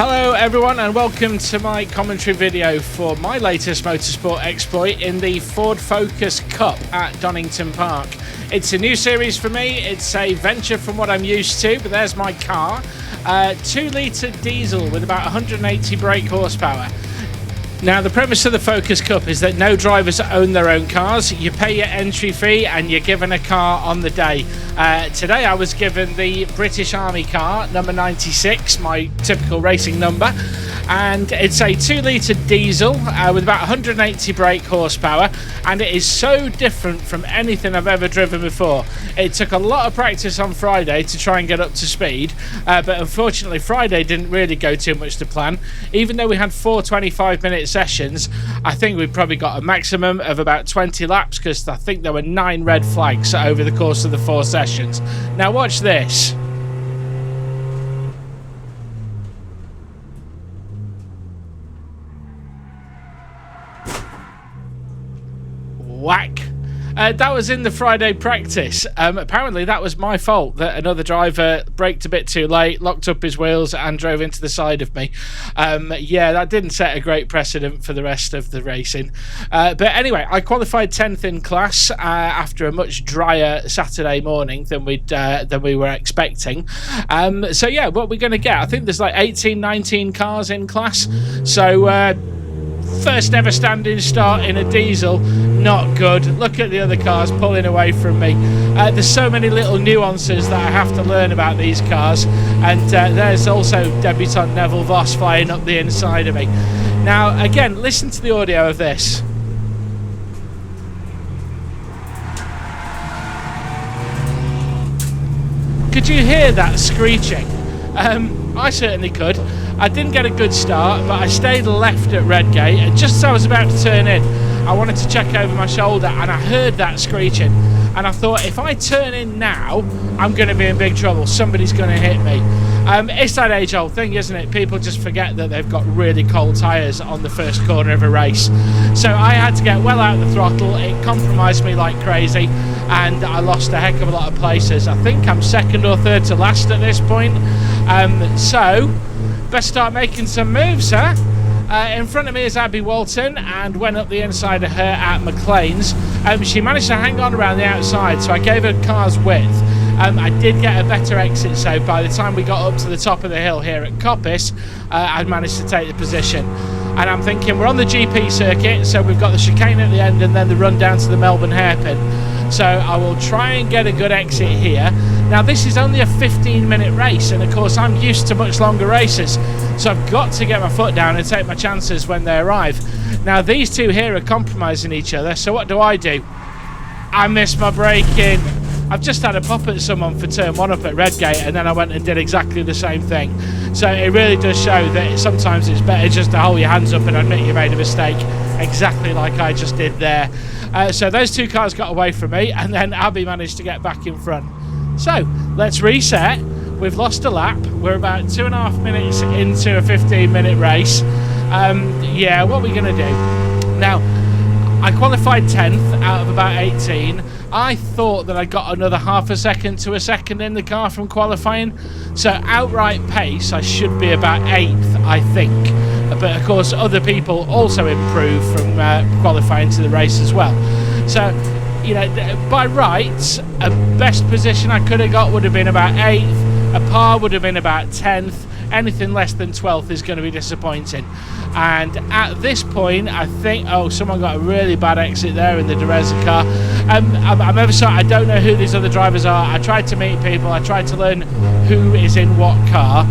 Hello everyone and welcome to my commentary video for my latest motorsport exploit in the Ford Focus Cup at Donington Park. It's a new series for me, it's a venture from what I'm used to, but there's my car. 2-litre diesel with about 180 brake horsepower. Now the premise of the Focus Cup is that no drivers own their own cars. You pay your entry fee and you're given a car on the day. Today I was given the British Army car, number 96, my typical racing number. And it's a 2-litre diesel with about 180 brake horsepower, and it is so different from anything I've ever driven before. It took a lot of practice on Friday to try and get up to speed, but unfortunately Friday didn't really go too much to plan. Even though we had 4 25-minute sessions, I think we probably got a maximum of about 20 laps because I think there were 9 red flags over the course of the 4 sessions. Now watch this. Whack. That was in the Friday practice. Apparently that was my fault that another driver braked a bit too late, locked up his wheels and drove into the side of me. Yeah, that didn't set a great precedent for the rest of the racing. But anyway, I qualified 10th in class after a much drier Saturday morning than we were expecting. So yeah, what we're going to get, I think there's like 18, 19 cars in class. So first ever standing start in a diesel, not good. Look at the other cars pulling away from me. There's so many little nuances that I have to learn about these cars, and there's also debutant Neville Voss flying up the inside of me. Now again, listen to the audio of this. Could you hear that screeching? I certainly could. I didn't get a good start, but I stayed left at Redgate, and just as I was about to turn in, I wanted to check over my shoulder and I heard that screeching, and I thought if I turn in now, I'm going to be in big trouble. Somebody's going to hit me. It's that age-old thing, isn't it? People just forget that they've got really cold tyres on the first corner of a race. So I had to get well out of the throttle. It compromised me like crazy, and I lost a heck of a lot of places. I think I'm second or third to last at this point. So best start making some moves, huh? In front of me is Abby Walton, and went up the inside of her at McLean's. She managed to hang on around the outside, so I gave her car's width. I did get a better exit, so by the time we got up to the top of the hill here at Coppice, I'd managed to take the position. And I'm thinking we're on the GP circuit, so we've got the chicane at the end and then the run down to the Melbourne hairpin. So I will try and get a good exit here. Now this is only a 15-minute race, and of course I'm used to much longer races, so I've got to get my foot down and take my chances when they arrive. Now these two here are compromising each other, so what do? I missed my braking. I've just had a pop at someone for turn 1 up at Redgate, and then I went and did exactly the same thing. So it really does show that sometimes it's better just to hold your hands up and admit you made a mistake, exactly like I just did there. So those two cars got away from me, and then Abby managed to get back in front. So let's reset. We've lost a lap. We're about 2.5 minutes into a 15-minute race. Yeah, what are we going to do? Now, I qualified 10th out of about 18. I thought that I got another half a second to a second in the car from qualifying. So outright pace, I should be about 8th, I think. But of course, other people also improved from qualifying to the race as well. So, you know, by rights, a best position I could have got would have been about 8th. A par would have been about 10th. Anything less than 12th is going to be disappointing. And at this point, I think, oh, someone got a really bad exit there in the Dereza car. I'm ever sorry, I don't know who these other drivers are. I tried to meet people, I tried to learn who is in what car,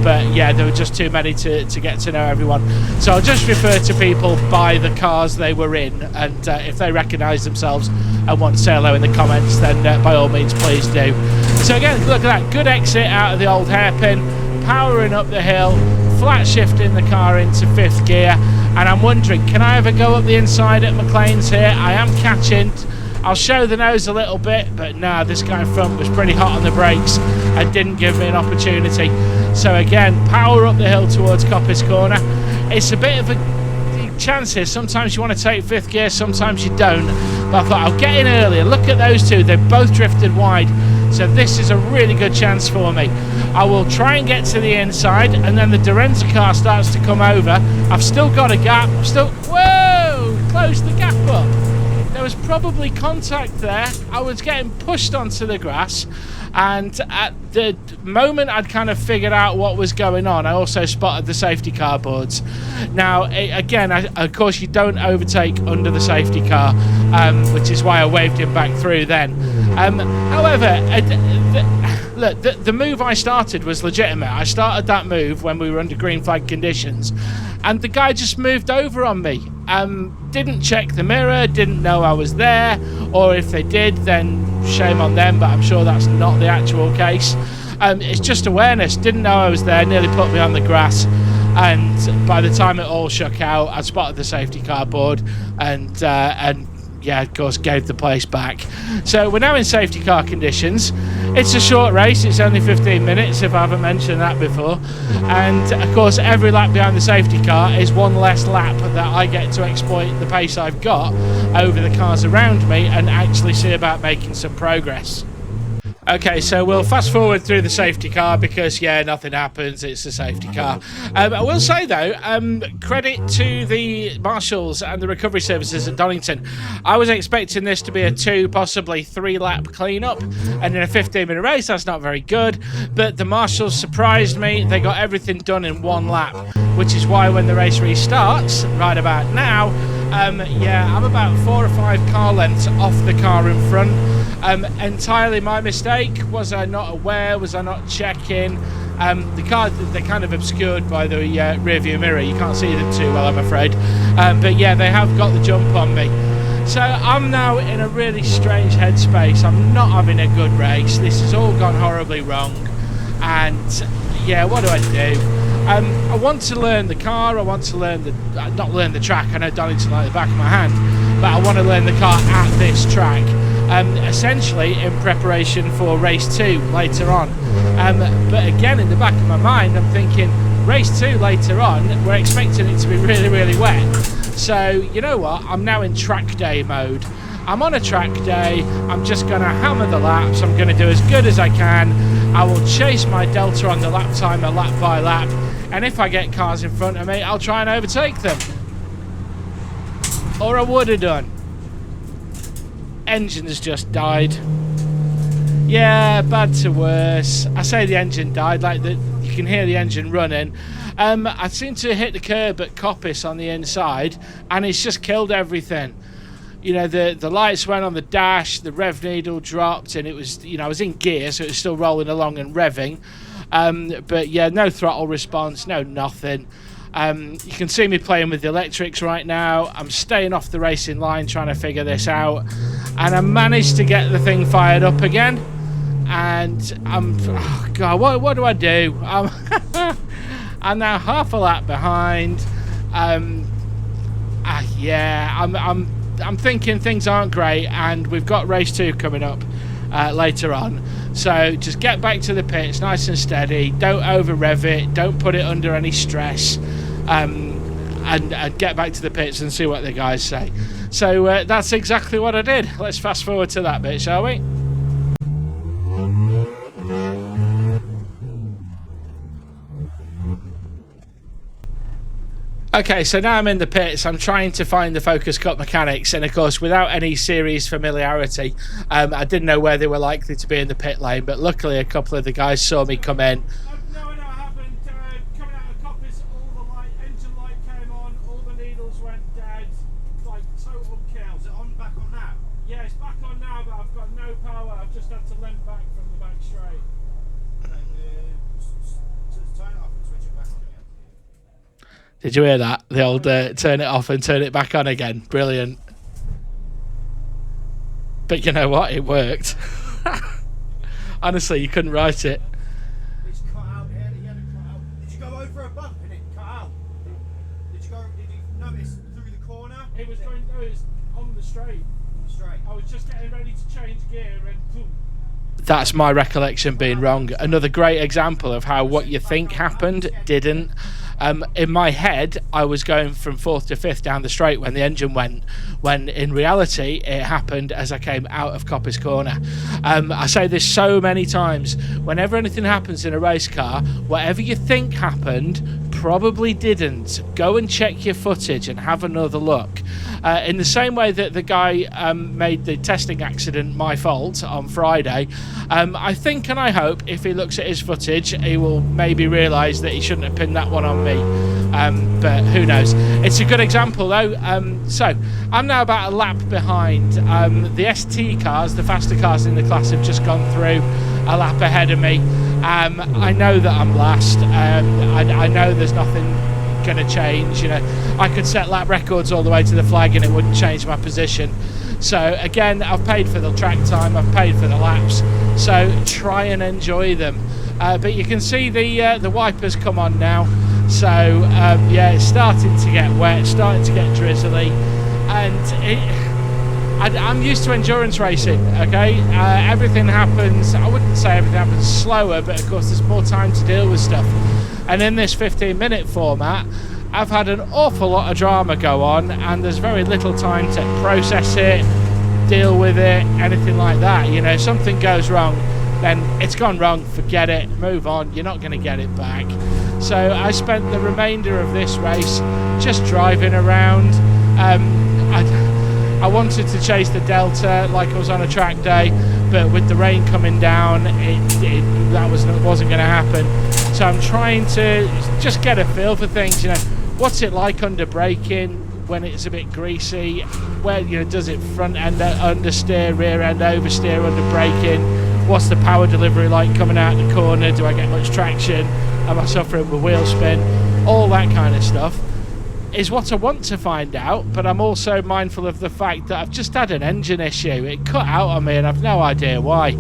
but yeah, there were just too many to get to know everyone. So I'll just refer to people by the cars they were in, and if they recognise themselves and want to say hello in the comments, then by all means please do. So again, look at that, good exit out of the old hairpin, powering up the hill, flat shifting the car into 5th gear, and I'm wondering, can I ever go up the inside at McLean's here? I am catching. I'll show the nose a little bit, but nah, this guy in front was pretty hot on the brakes and didn't give me an opportunity. So again, power up the hill towards Coppice Corner. It's a bit of a chance here. Sometimes you want to take 5th gear, sometimes you don't. But I thought I'll get in earlier. Look at those two, they've both drifted wide. So this is a really good chance for me. I will try and get to the inside, and then the Dorenza car starts to come over. I've still got a gap. Whoa! Close the gap up. There was probably contact there. I was getting pushed onto the grass, and at the moment I'd kind of figured out what was going on, I also spotted the safety car boards. Now, again, of course, you don't overtake under the safety car, which is why I waved him back through then. However, look, the move I started was legitimate. I started that move when we were under green flag conditions, and the guy just moved over on me. Didn't check the mirror, didn't know I was there, or if they did, then shame on them, but I'm sure that's not the actual case. It's just awareness. Didn't know I was there, nearly put me on the grass, and by the time it all shook out, I spotted the safety car board, and yeah, of course, gave the place back. So we're now in safety car conditions. It's a short race. It's only 15 minutes, if I haven't mentioned that before. And, of course, every lap behind the safety car is one less lap that I get to exploit the pace I've got over the cars around me and actually see about making some progress. Okay, so we'll fast forward through the safety car because, yeah, nothing happens. It's a safety car. I will say, though, credit to the marshals and the recovery services at Donington. I was expecting this to be a 2, possibly 3-lap clean-up, and in a 15-minute race, that's not very good. But the marshals surprised me. They got everything done in 1 lap, which is why when the race restarts, right about now, yeah, I'm about 4 or 5 car lengths off the car in front. Entirely my mistake. Was I not aware? Was I not checking? The car, they're kind of obscured by the rear view mirror. You can't see them too well, I'm afraid. But yeah, they have got the jump on me. So I'm now in a really strange headspace. I'm not having a good race. This has all gone horribly wrong. And yeah, what do I do? I want to learn the car. I want to learn not learn the track. I know Donington like the back of my hand, but I want to learn the car at this track. Essentially in preparation for race 2 later on. But again, in the back of my mind, I'm thinking race 2 later on, we're expecting it to be really, really wet. So, you know what? I'm now in track day mode. I'm on a track day. I'm just going to hammer the laps. I'm going to do as good as I can. I will chase my delta on the lap timer lap by lap. And if I get cars in front of me, I'll try and overtake them. Or I would have done. Engine's just died. Yeah, bad to worse. I say the engine died, like you can hear the engine running. I seem to hit the curb at Coppice on the inside, and it's just killed everything. You know, the lights went on the dash, the rev needle dropped, and it was, you know, I was in gear, so it was still rolling along and revving. But yeah, no throttle response, no nothing. You can see me playing with the electrics right now. I'm staying off the racing line trying to figure this out, and I managed to get the thing fired up again, and oh god, what do I do? I'm now half a lap behind. Yeah, I'm thinking things aren't great, and we've got race 2 coming up later on. So just get back to the pits nice and steady, don't over rev it, don't put it under any stress, and get back to the pits and see what the guys say. So that's exactly what I did. Let's fast forward to that bit, shall we? Okay, so now I'm in the pits. I'm trying to find the Focus Cup mechanics, and of course, without any serious familiarity, I didn't know where they were likely to be in the pit lane, but luckily a couple of the guys saw me come in. No idea what happened. Coming out of Coppice, all the engine light came on, all the needles went dead, like total kill. Is it back on now? Yeah, it's back on now, but I've got no power. I've just had to limp back from the back straight. Did you hear that? The old turn it off and turn it back on again. Brilliant. But you know what? It worked. Honestly, you couldn't write it. It's cut out here. The yellow cut out. Did you go over a bump and it cut out? Did you notice through the corner? It was on the straight. I was just getting ready to change gear and boom. That's my recollection being wrong. Another great example of how what you think happened didn't. In my head, I was going from 4th to 5th down the straight when the engine went, when in reality it happened as I came out of Coppice Corner. I say this so many times, whenever anything happens in a race car, whatever you think happened probably didn't. Go and check your footage and have another look. In the same way that the guy made the testing accident my fault on Friday, I think and I hope if he looks at his footage he will maybe realise that he shouldn't have pinned that one on me, but who knows. It's a good example though. So I'm now about a lap behind. The ST cars, the faster cars in the class, have just gone through a lap ahead of me. I know that I'm last. I know there's nothing going to change. You know, I could set lap records all the way to the flag and it wouldn't change my position. So again, I've paid for the track time, I've paid for the laps, so try and enjoy them. But you can see the wipers come on now. So yeah, it's starting to get wet, starting to get drizzly, and I'm used to endurance racing, okay? Everything happens, I wouldn't say everything happens slower, but of course there's more time to deal with stuff. And in this 15-minute format, I've had an awful lot of drama go on, and there's very little time to process it, deal with it, anything like that. You know, if something goes wrong, then it's gone wrong, forget it, move on, you're not going to get it back. So I spent the remainder of this race just driving around. I wanted to chase the Delta like I was on a track day, but with the rain coming down, that wasn't going to happen. So I'm trying to just get a feel for things. You know, what's it like under braking when it's a bit greasy? Where, you know, does it front end understeer, rear end oversteer under braking? What's the power delivery like coming out the corner? Do I get much traction? Am I suffering with wheel spin? All that kind of stuff is what I want to find out, but I'm also mindful of the fact that I've just had an engine issue. It cut out on me and I've no idea why.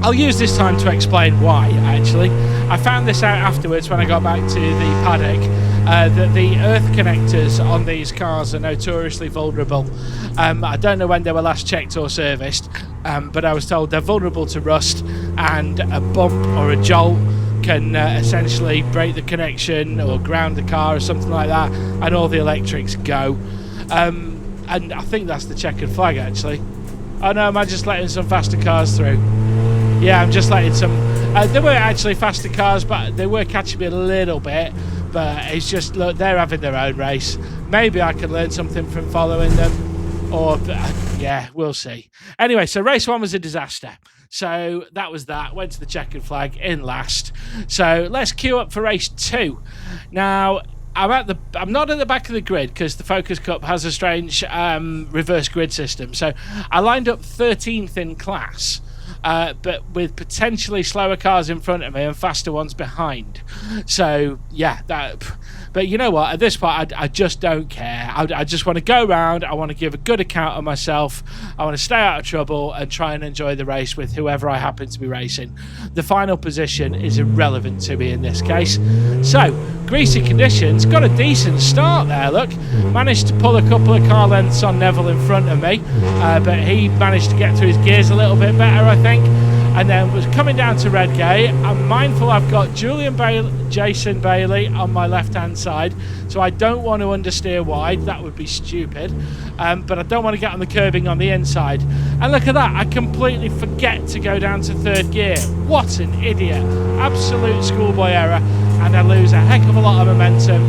I'll use this time to explain why, actually. I found this out afterwards when I got back to the paddock, that the earth connectors on these cars are notoriously vulnerable. I don't know when they were last checked or serviced, but I was told they're vulnerable to rust, and a bump or a jolt can essentially break the connection or ground the car or something like that, and all the electrics go. And I think that's the checkered flag, actually. Oh no, am I just letting some faster cars through? Yeah, I'm just letting some. They were actually faster cars, but they were catching me a little bit. But it's just, look, they're having their own race. Maybe I can learn something from following them, or yeah, we'll see. Anyway, so race 1 was a disaster. So that was that. Went to the checkered flag in last. So let's queue up for race 2. Now, I'm not at the back of the grid because the Focus Cup has a strange reverse grid system. So I lined up 13th in class, but with potentially slower cars in front of me and faster ones behind. So yeah, but you know what, at this point I just don't care. I just want to go around, I want to give a good account of myself, I want to stay out of trouble and try and enjoy the race with whoever I happen to be racing. The final position is irrelevant to me in this case. So greasy conditions, got a decent start there, look. Managed to pull a couple of car lengths on Neville in front of me, but he managed to get through his gears a little bit better, I think. And then was coming down to Redgate. I'm mindful I've got Jason Bailey on my left-hand side, so I don't want to understeer wide. That would be stupid. But I don't want to get on the curbing on the inside. And look at that, I completely forget to go down to 3rd gear. What an idiot. Absolute schoolboy error. And I lose a heck of a lot of momentum.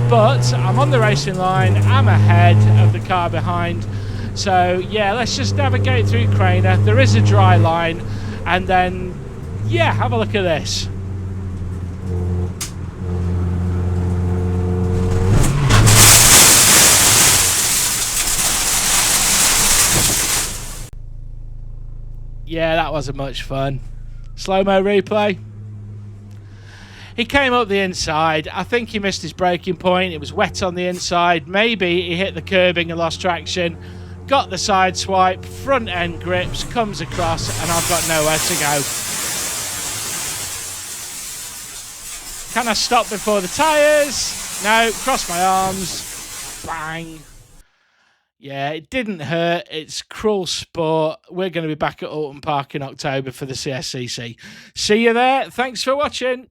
But I'm on the racing line. I'm ahead of the car behind. So yeah, let's just navigate through Craner. There is a dry line. And then, yeah, have a look at this. Yeah, that wasn't much fun. Slow-mo replay. He came up the inside. I think he missed his braking point. It was wet on the inside. Maybe he hit the curbing and lost traction. Got the side swipe, front end grips, comes across, and I've got nowhere to go. Can I stop before the tyres? No, cross my arms. Bang. Yeah, it didn't hurt. It's cruel sport. We're going to be back at Donington Park in October for the CSCC. See you there. Thanks for watching.